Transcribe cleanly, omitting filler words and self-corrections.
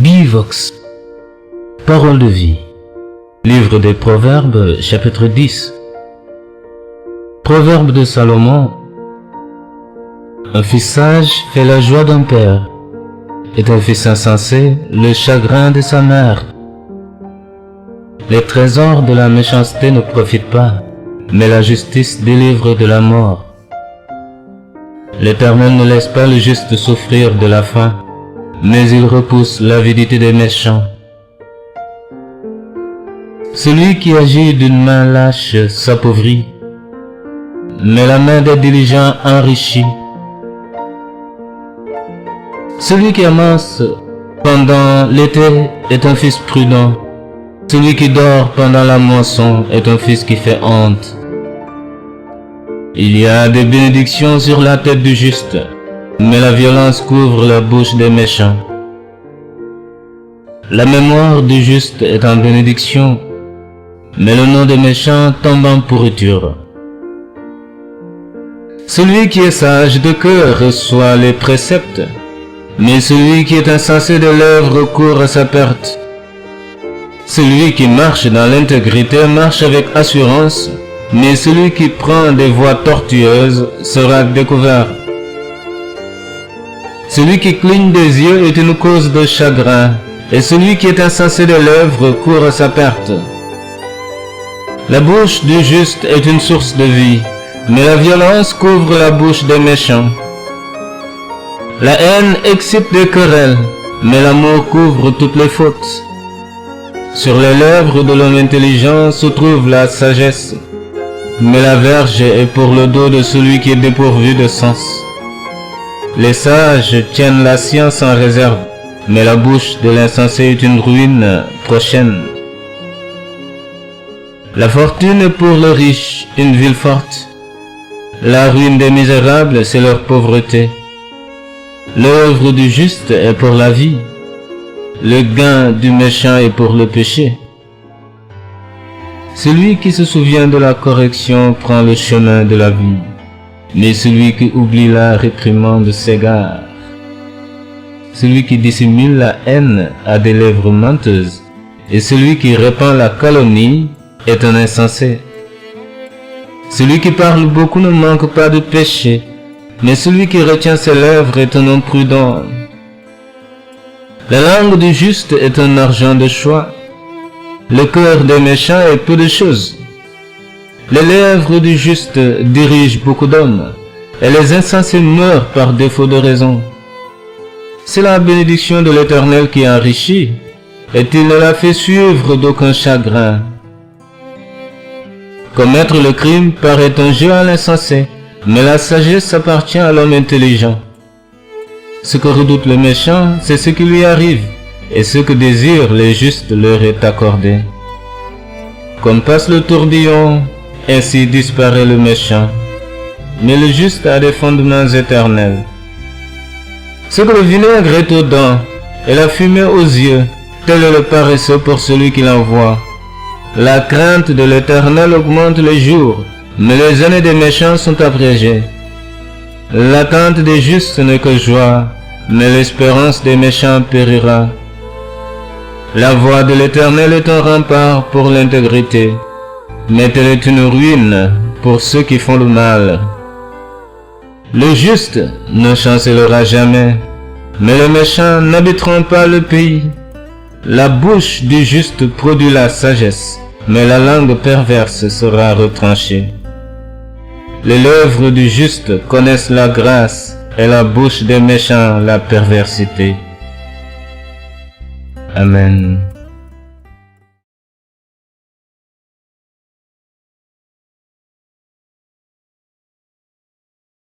Bivox, Parole de vie. Livre des Proverbes, chapitre 10. Proverbe de Salomon. Un fils sage fait la joie d'un père, et un fils insensé le chagrin de sa mère. Les trésors de la méchanceté ne profitent pas, mais la justice délivre de la mort. L'Éternel ne laisse pas le juste souffrir de la faim, mais il repousse l'avidité des méchants. Celui qui agit d'une main lâche s'appauvrit, mais la main des diligents enrichit. Celui qui amasse pendant l'été est un fils prudent. Celui qui dort pendant la moisson est un fils qui fait honte. Il y a des bénédictions sur la tête du juste, mais la violence couvre la bouche des méchants. La mémoire du juste est en bénédiction, mais le nom des méchants tombe en pourriture. Celui qui est sage de cœur reçoit les préceptes, mais celui qui est insensé de lèvres court à sa perte. Celui qui marche dans l'intégrité marche avec assurance, mais celui qui prend des voies tortueuses sera découvert. Celui qui cligne des yeux est une cause de chagrin, et celui qui est insensé de lèvres court à sa perte. La bouche du juste est une source de vie, mais la violence couvre la bouche des méchants. La haine excite des querelles, mais l'amour couvre toutes les fautes. Sur les lèvres de l'homme intelligent se trouve la sagesse, mais la verge est pour le dos de celui qui est dépourvu de sens. Les sages tiennent la science en réserve, mais la bouche de l'insensé est une ruine prochaine. La fortune est pour le riche une ville forte. La ruine des misérables, c'est leur pauvreté. L'œuvre du juste est pour la vie. Le gain du méchant est pour le péché. Celui qui se souvient de la correction prend le chemin de la vie, mais celui qui oublie la réprimande s'égare. Celui qui dissimule la haine a des lèvres menteuses, et celui qui répand la calomnie est un insensé. Celui qui parle beaucoup ne manque pas de péché, mais celui qui retient ses lèvres est un homme prudent. La langue du juste est un argent de choix. Le cœur des méchants est peu de choses. Les lèvres du juste dirigent beaucoup d'hommes, et les insensés meurent par défaut de raison. C'est la bénédiction de l'Éternel qui enrichit, et il ne la fait suivre d'aucun chagrin. Commettre le crime paraît un jeu à l'insensé, mais la sagesse appartient à l'homme intelligent. Ce que redoute le méchant, c'est ce qui lui arrive, et ce que désirent les justes leur est accordé. Comme passe le tourbillon, ainsi disparaît le méchant, mais le juste a des fondements éternels. Ce que le vinaigre est aux dents, et la fumée aux yeux, tel est le paresseux pour celui qui l'envoie. La crainte de l'Éternel augmente les jours, mais les années des méchants sont abrégées. L'attente des justes n'est que joie, mais l'espérance des méchants périra. La voie de l'Éternel est un rempart pour l'intégrité, mais elle est une ruine pour ceux qui font le mal. Le juste ne chancellera jamais, mais les méchants n'habiteront pas le pays. La bouche du juste produit la sagesse, mais la langue perverse sera retranchée. Les lèvres du juste connaissent la grâce, et la bouche des méchants la perversité. Amen.